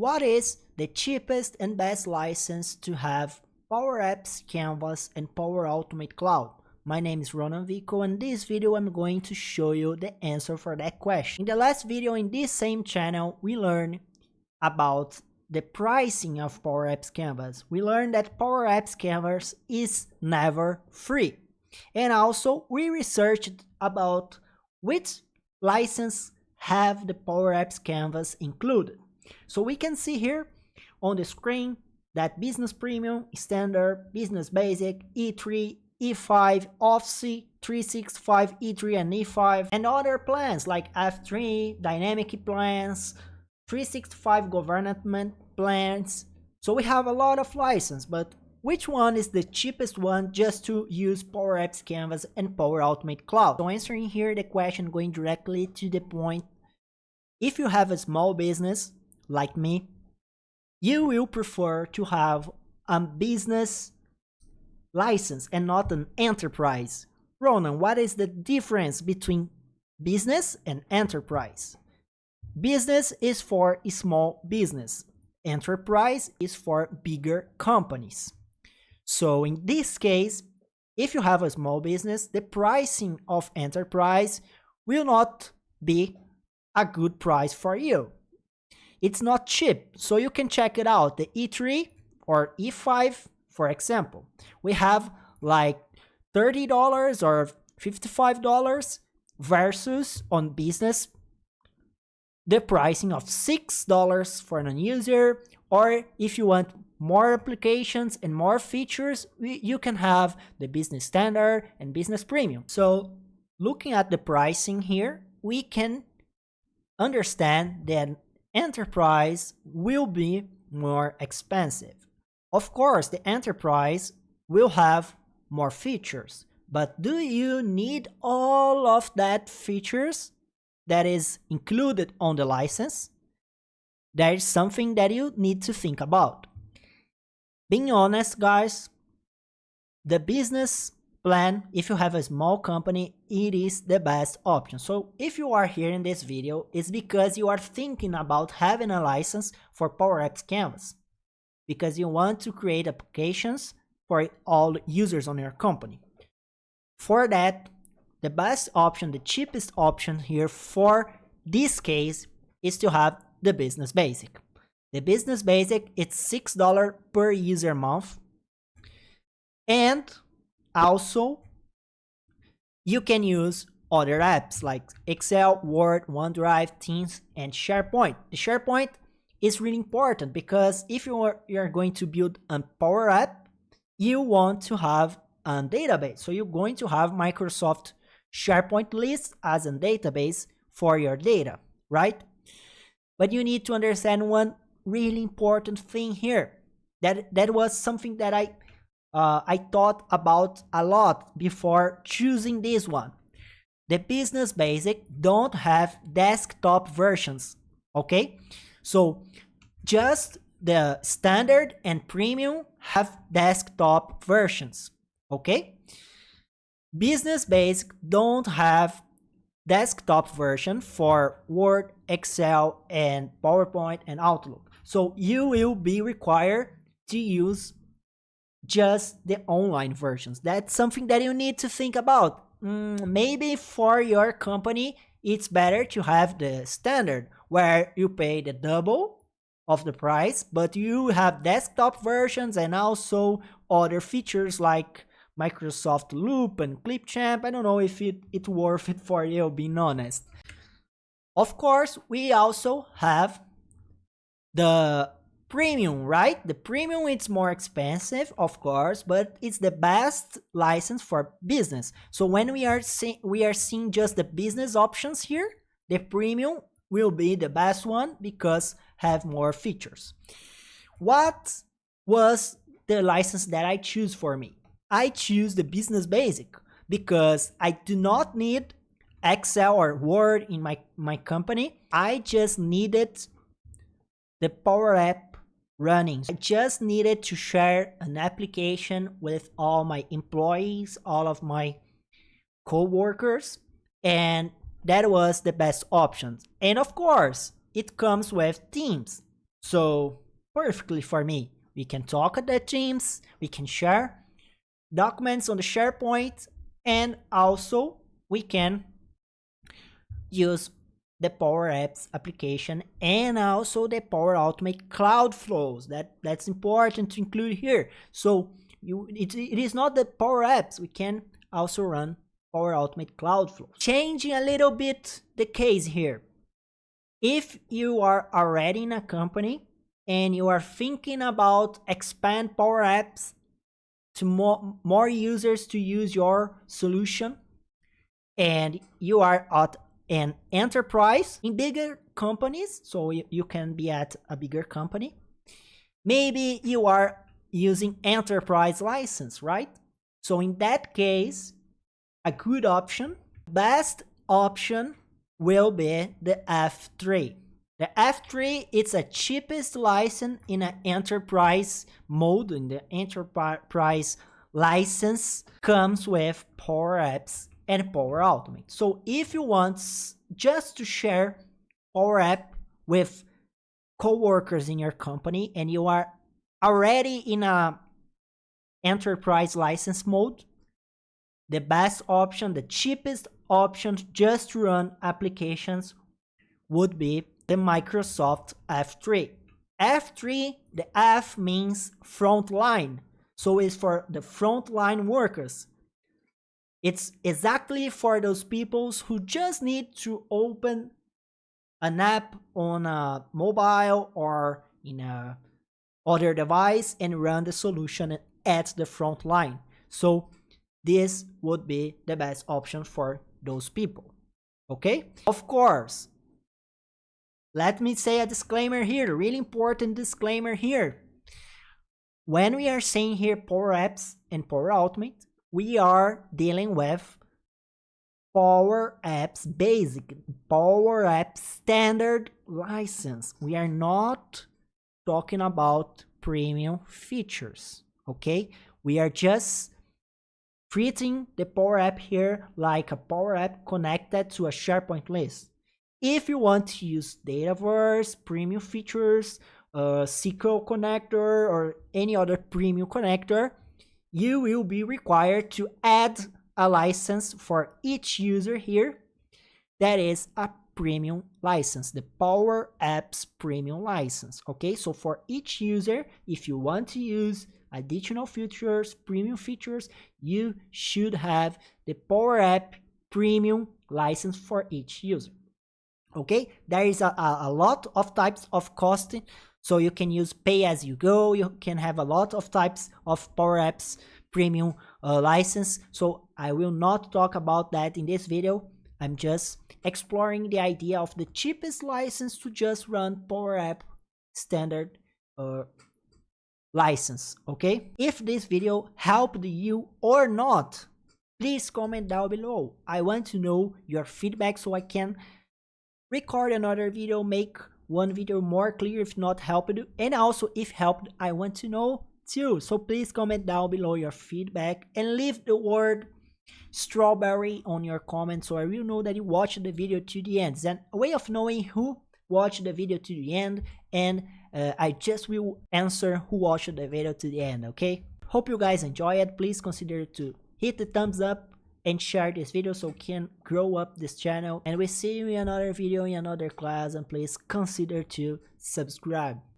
what is the cheapest and best license to have Power Apps Canvas and Power Automate Cloud? My name is Ronan Vico, and in this video I'm going to show you the answer for that question. In the last video in this same channel, we learned about the pricing of Power Apps Canvas. We learned that Power Apps Canvas is never free. And also we researched about which license have the Power Apps Canvas included. So we can see here on the screen that Business Premium, Standard, Business Basic, E3, E5, Office 365, E3 and E5, and other plans like F3, Dynamic plans, 365 Government plans. So we have a lot of license, but which one is the cheapest one just to use Power Apps Canvas and Power Automate Cloud? So answering here the question, going directly to the point, if you have a small business like me, you will prefer to have a business license and not an enterprise. Ronan, what is the difference between business and enterprise? Business is for small business. Enterprise is for bigger companies. So in this case, if you have a small business, the pricing of enterprise will not be a good price for you. It's not cheap, so you can check it out. The E3 or E5, for example, we have like $30 or $55 versus on business the pricing of $6 for an user. Or if you want more applications and more features, you can have the Business Standard and Business Premium. So looking at the pricing here, we can understand that enterprise will be more expensive. Of course, the enterprise will have more features, but do you need all of that features that is included on the license? That is something that you need to think about. Being honest, guys, the business plan, if you have a small company, it is the best option. So if you are here in this video, it's because you are thinking about having a license for Power Apps Canvas, because you want to create applications for all users on your company. For that, the best option, the cheapest option here for this case is to have the Business Basic. The Business Basic, it's $6 per user month. And also, you can use other apps like Excel, Word, OneDrive, Teams, and SharePoint. The SharePoint is really important because if you're going to build a Power App, you want to have a database. So you're going to have Microsoft SharePoint list as a database for your data, right? But you need to understand one really important thing here. That was something that I thought about a lot before choosing this one. The Business Basic don't have desktop versions, okay? So just the Standard and Premium have desktop versions, okay? Business Basic don't have desktop version for Word, Excel, and PowerPoint and Outlook. So you will be required to use just the online versions. That's something that you need to think about. Maybe for your company, it's better to have the Standard, where you pay the double of the price, but you have desktop versions and also other features like Microsoft Loop and Clipchamp. I don't know if it's worth it for you, being honest. Of course, we also have the Premium, right? The Premium, it's more expensive, of course, but it's the best license for business. So when we are seeing just the business options here, the Premium will be the best one because have more features. What was the license that I choose for me? I choose the Business Basic because I do not need Excel or Word in my company. I just needed the Power App running. I just needed to share an application with all my employees, all of my co-workers, and that was the best option. And of course, it comes with Teams. So perfectly for me. We can talk at the Teams, we can share documents on the SharePoint, and also we can use the Power Apps application and also the Power Automate Cloud Flows. That's important to include here. So it is not the Power Apps. We can also run Power Automate Cloud Flows. Changing a little bit the case here. If you are already in a company and you are thinking about expand Power Apps to more users to use your solution, and you are at an enterprise in bigger companies, so you can be at a bigger company, maybe you are using enterprise license, right? So in that case, a good option, best option will be the F3. The F3, it's a cheapest license in an enterprise mode. In the enterprise license comes with Power Apps and Power Automate. So if you want just to share Power App with co-workers in your company and you are already in a enterprise license mode, the best option, the cheapest option just to run applications would be the Microsoft F3. F3, the F means frontline, so it's for the frontline workers. It's exactly for those people who just need to open an app on a mobile or in a other device and run the solution at the front line. So this would be the best option for those people. Okay? Of course, let me say a disclaimer here, a really important disclaimer here. When we are saying here Power Apps and Power Automate, we are dealing with Power Apps Basic, Power Apps Standard license. We are not talking about premium features, okay? We are just treating the Power App here like a Power App connected to a SharePoint list. If you want to use Dataverse, premium features, SQL connector, or any other premium connector, you will be required to add a license for each user here. That is a premium license, the Power Apps premium license. Okay, so for each user, if you want to use additional features, premium features, you should have the Power App premium license for each user. Okay, there is a lot of types of costing, so you can use pay as you go. You can have a lot of types of Power Apps premium license, so I will not talk about that in this video. I'm just exploring the idea of the cheapest license to just run Power App standard license. Okay, if this video helped you or not, please comment down below. I want to know your feedback so I can record another video, make one video more clear if not helped you, and also if helped, I want to know too. So please comment down below your feedback and leave the word strawberry on your comment so I will know that you watched the video to the end. It's a way of knowing who watched the video to the end, and I just will answer who watched the video to the end. Okay, hope you guys enjoy it. Please consider to hit the thumbs up and share this video so we can grow up this channel, and we see you in another video in another class, and please consider to subscribe.